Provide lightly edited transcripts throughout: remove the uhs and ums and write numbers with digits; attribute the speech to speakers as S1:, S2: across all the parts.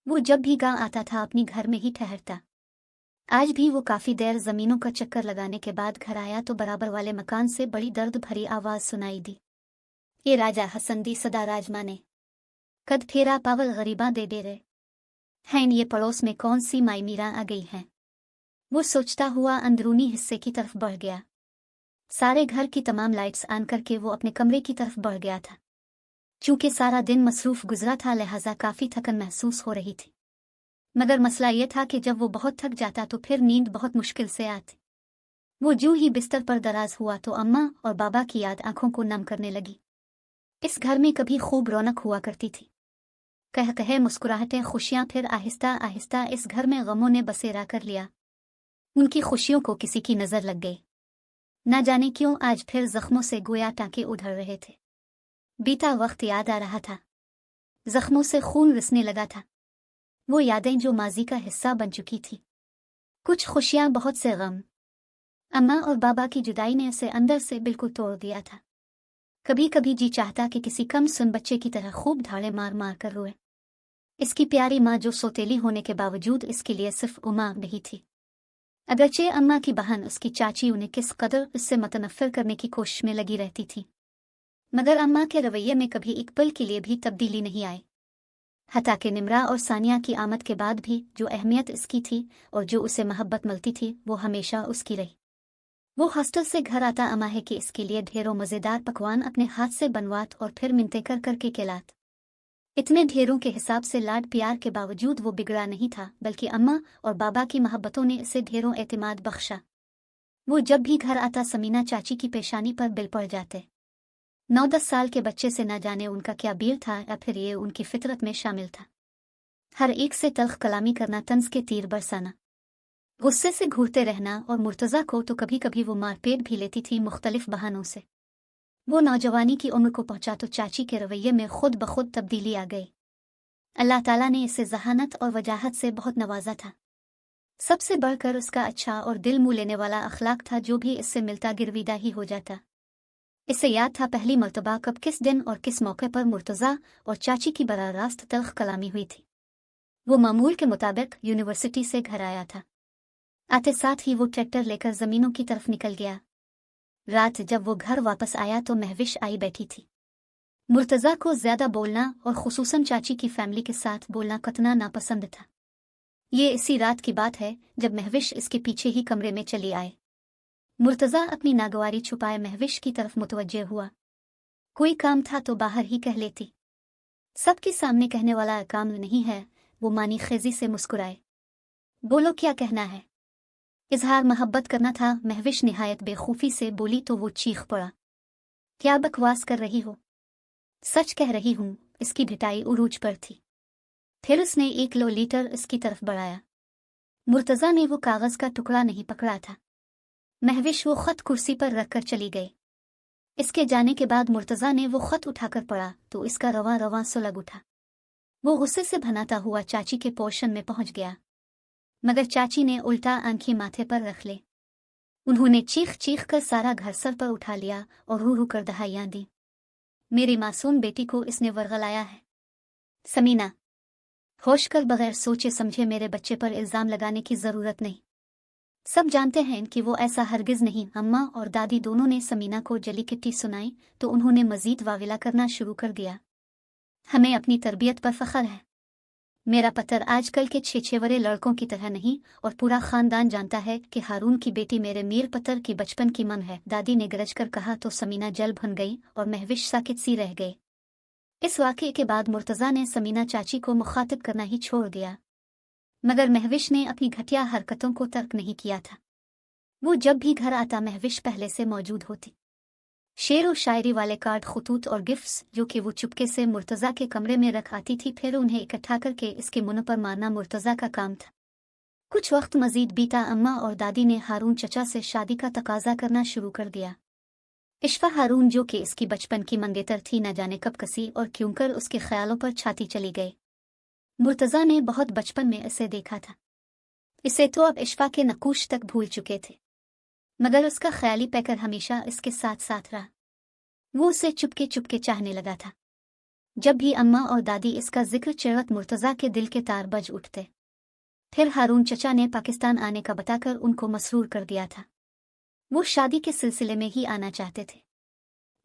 S1: वो जब भी गांव आता था अपनी घर में ही ठहरता। आज भी वो काफी देर जमीनों का चक्कर लगाने के बाद घर आया तो बराबर वाले मकान से बड़ी दर्द भरी आवाज सुनाई दी। ये राजा हसन दी सदा राजमाने कद फेरा पावल गरीबा दे दे रहे हैं, ये पड़ोस में कौन सी माई मीरा आ गई है। वो सोचता हुआ अंदरूनी हिस्से की तरफ बढ़ गया। सारे घर की तमाम लाइट्स ऑन करके वो अपने कमरे की तरफ बढ़ गया था। चूंकि सारा दिन मसरूफ गुजरा था लिहाजा काफी थकन महसूस हो रही थी, मगर मसला यह था कि जब वो बहुत थक जाता तो फिर नींद बहुत मुश्किल से आती। वो जूं ही बिस्तर पर दराज हुआ तो अम्मा और बाबा की याद आंखों को नम करने लगी। इस घर में कभी खूब रौनक हुआ करती थी, कह कहे मुस्कुराहटें, खुशियां। फिर आहिस्ता आहिस्ता इस घर में गमों ने बसेरा कर लिया। उनकी खुशियों को किसी की नजर लग गई। न जाने क्यों आज फिर जख्मों से गोया टांके उधड़ रहे थे। बीता वक्त याद आ रहा था, जख्मों से खून रिसने लगा था। वो यादें जो माजी का हिस्सा बन चुकी थी, कुछ खुशियां, बहुत से गम। अम्मा और बाबा की जुदाई ने उसे अंदर से बिल्कुल तोड़ दिया था। कभी कभी जी चाहता कि किसी कम सुन बच्चे की तरह खूब धाड़े मार मार कर रोए। इसकी प्यारी माँ जो सौतेली होने के बावजूद इसके लिए सिर्फ उमा नहीं थी। अगरचे अम्मा की बहन उसकी चाची उन्हें किस कदर उससे मतनफ़िर करने की कोशिश में लगी रहती थी, मगर अम्मा के रवैये में कभी एक पल के लिए भी तब्दीली नहीं आई। हता के निमरा और सानिया की आमद के बाद भी जो अहमियत इसकी थी और जो उसे मोहब्बत मिलती थी वो हमेशा उसकी रही। वो हॉस्टल से घर आता अम्मा है कि इसके लिए ढेरों मज़ेदार पकवान अपने हाथ से बनवात और फिर मिन्नतें कर करके खिलात। इतने ढेरों के हिसाब से लाड प्यार के बावजूद वो बिगड़ा नहीं था, बल्कि अम्मा और बाबा की मोहब्बतों ने इसे ढेरों एतमाद बख्शा। वो जब भी घर आता समीना चाची की पेशानी पर बिल पड़ जाते। 9-10 साल के बच्चे से न जाने उनका क्या बीर था या फिर ये उनकी फितरत में शामिल था। हर एक से तल्ख कलामी करना, तंज के तीर बरसाना, गुस्से से घूरते रहना, और मुर्तज़ा को तो कभी कभी वो मारपेट भी लेती थी मुख्तलिफ बहानों से। वो नौजवानी की उम्र को पहुंचा तो चाची के रवैये में खुद ब खुद तब्दीली आ गई। अल्लाह ताला ने इसे जहानत और वजाहत से बहुत नवाजा था। सबसे बढ़कर उसका अच्छा और दिल मुँह लेने वाला अखलाक था, जो भी इससे मिलता गिरविदा ही हो जाता। इसे याद था पहली मर्तबा कब, किस दिन और किस मौके पर मुर्तज़ा और चाची की बराह रास्त तल्ख कलामी हुई थी। वो मामूल के मुताबिक यूनिवर्सिटी से घर आया था। आते साथ ही वो ट्रैक्टर लेकर जमीनों की तरफ निकल गया। रात जब वो घर वापस आया तो महविश आई बैठी थी। मुर्तज़ा को ज्यादा बोलना और खुसूसन चाची की फैमिली के साथ बोलना कतना नापसंद था। ये इसी रात की बात है जब महविश इसके पीछे ही कमरे में चली आए। मुर्तज़ा अपनी नागवारी छुपाए महविश की तरफ मुतवज्जे हुआ। कोई काम था तो बाहर ही कह लेती, सबके सामने कहने वाला काम नहीं है। वो मानी खेजी से मुस्कुराए। बोलो क्या कहना है। इजहार मोहब्बत करना था। महविश निहायत बेखूफी से बोली तो वो चीख पड़ा, क्या बकवास कर रही हो। सच कह रही हूँ। इसकी भिटाई उरूज पर थी। फिर उसने 1 किलो लीटर इसकी तरफ बढ़ाया। मुर्तज़ा ने वो कागज का टुकड़ा नहीं पकड़ा था। महविश वो खत कुर्सी पर रखकर चली गई। इसके जाने के बाद मुर्तज़ा ने वो खत उठाकर पढ़ा तो इसका रवा रवा सुलग उठा। वो गुस्से से भनाता हुआ चाची के पोर्शन में पहुंच गया, मगर चाची ने उल्टा आंखें माथे पर रख ले। उन्होंने चीख चीख कर सारा घर सर पर उठा लिया और रू रू कर दहाइयां दी। मेरी मासूम बेटी को इसने वर्गलाया है। समीना, होश कर बगैर सोचे समझे मेरे बच्चे पर इल्ज़ाम लगाने की ज़रूरत नहीं। सब जानते हैं कि वो ऐसा हरगिज़ नहीं। अम्मा और दादी दोनों ने समीना को जली किट्टी सुनाई तो उन्होंने मज़ीद वाविला करना शुरू कर दिया। हमें अपनी तरबियत पर फ़ख्र है। मेरा पत्थर आजकल के 6-6 लड़कों की तरह नहीं, और पूरा ख़ानदान जानता है कि हारून की बेटी मेरे मीर पत्थर की बचपन की मन है। दादी ने गरज कर कहा तो समीना जल भन गई और महविश साकित सी रह गए। इस वाक़े के बाद मुर्तज़ा ने समीना चाची को मुखातिब करना ही छोड़ दिया, मगर महविश ने अपनी घटिया हरकतों को तर्क नहीं किया था। वो जब भी घर आता महविश पहले से मौजूद होती। शेर और शायरी वाले कार्ड, खतूत और गिफ्ट्स जो कि वो चुपके से मुर्तज़ा के कमरे में रख आती थी, फिर उन्हें इकट्ठा करके इसके मुंह पर मारना मुर्तज़ा का काम था। कुछ वक्त मजीद बीता। अम्मा और दादी ने हारून चचा से शादी का तकाजा करना शुरू कर दिया। इश्फा हारून जो कि इसकी बचपन की मंगेतर थी, न जाने कब कसी और क्यों कर उसके ख्यालों पर छाती चली गई। मुर्तज़ा ने बहुत बचपन में इसे देखा था। इसे तो अब इश्फा के नकूश तक भूल चुके थे, मगर उसका ख्याली पैकर हमेशा इसके साथ साथ रहा। वो उसे चुपके चुपके चाहने लगा था। जब भी अम्मा और दादी इसका जिक्र चिढ़त मुर्तज़ा के दिल के तार बज उठते। फिर हारून चचा ने पाकिस्तान आने का बताकर उनको मसरूर कर दिया था। वो शादी के सिलसिले में ही आना चाहते थे।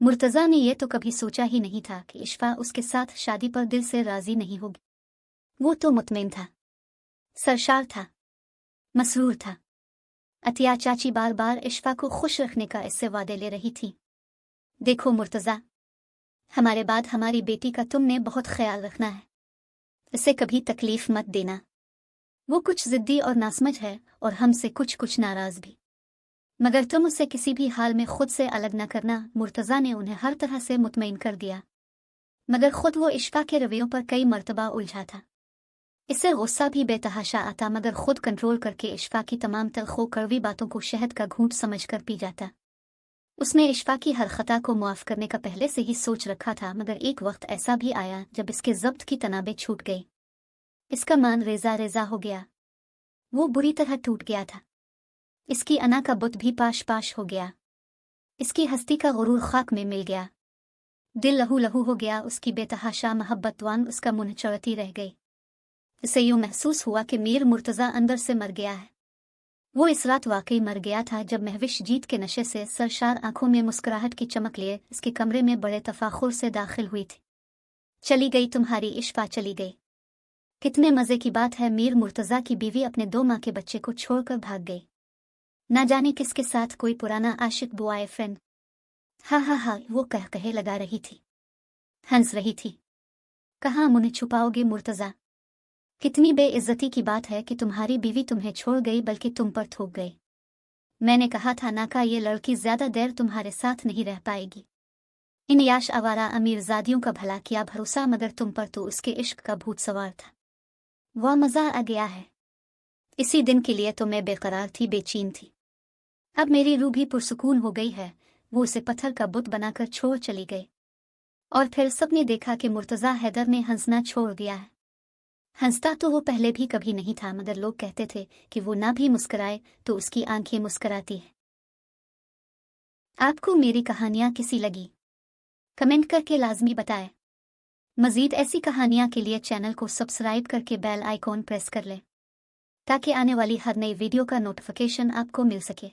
S1: मुर्तज़ा ने यह तो कभी सोचा ही नहीं था कि इश्फा उसके साथ शादी पर दिल से राजी नहीं होगी। वो तो मुतमईन था, सरशार था, मसरूर था। अतिया चाची बार बार इश्फा को खुश रखने का इससे वादे ले रही थी। देखो मुर्तज़ा, हमारे बाद हमारी बेटी का तुमने बहुत ख्याल रखना है, इसे कभी तकलीफ मत देना। वो कुछ ज़िद्दी और नासमझ है और हमसे कुछ नाराज़ भी, मगर तुम उसे किसी भी हाल में खुद से अलग न करना। मुर्तज़ा ने उन्हें हर तरह से मुतमईन कर दिया, मगर खुद वो इश्फा के रवैयों पर कई मर्तबा उलझा था। इससे गुस्सा भी बेतहाशा आता, मगर खुद कंट्रोल करके इश्फा की तमाम तलखो कड़वी बातों को शहद का घूंट समझकर पी जाता। उसने इश्फा की हर खता को मुआफ़ करने का पहले से ही सोच रखा था, मगर एक वक्त ऐसा भी आया जब इसके ज़ब्त की तनाबें छूट गई। इसका मान रेजा रेजा हो गया, वो बुरी तरह टूट गया था। इसकी अना का बुत भी पाश पाश हो गया, इसकी हस्ती का गुरूर खाक में मिल गया। दिल लहू लहू हो गया, उसकी बेतहाशा मोहब्बतवान उसका मुँह चढ़ती रह गई। इसे यूँ महसूस हुआ कि मीर मुर्तज़ा अंदर से मर गया है। वो इस रात वाकई मर गया था जब महविश जीत के नशे से सरशार आंखों में मुस्कुराहट की चमक लिए इसके कमरे में बड़े तफाखुर से दाखिल हुई थी। चली गई तुम्हारी इश्फा, चली गई। कितने मज़े की बात है, मीर मुर्तज़ा की बीवी अपने 2 माह के बच्चे को छोड़कर भाग गई, ना जाने किसके साथ, कोई पुराना आशिक बॉय फ्रेंड। हा वो कहे लगा रही थी, हंस रही थी। कहाँ मुँह छुपाओगे मुर्तज़ा? कितनी बेइज्जती की बात है कि तुम्हारी बीवी तुम्हें छोड़ गई, बल्कि तुम पर थूक गई। मैंने कहा था ना, का ये लड़की ज्यादा देर तुम्हारे साथ नहीं रह पाएगी। इन याश आवारा अमीरजादियों का भला किया भरोसा, मगर तुम पर तो उसके इश्क का भूत सवार था। वह मज़ा आ गया है। इसी दिन के लिए तो मैं बेकरार थी, बेचैन थी। अब मेरी रूह भी पुरसुकून हो गई है। वो उसे पत्थर का बुत बनाकर छोड़ चली गई, और फिर सबने देखा कि मुर्तज़ा हैदर ने हंसना छोड़ दिया है। हंसता तो वो पहले भी कभी नहीं था, मगर लोग कहते थे कि वो ना भी मुस्कुराए तो उसकी आंखें मुस्कुराती हैं। आपको मेरी कहानियाँ कैसी लगी? कमेंट करके लाजमी बताएं। मज़ीद ऐसी कहानियाँ के लिए चैनल को सब्सक्राइब करके बेल आइकॉन प्रेस कर लें, ताकि आने वाली हर नई वीडियो का नोटिफिकेशन आपको मिल सके।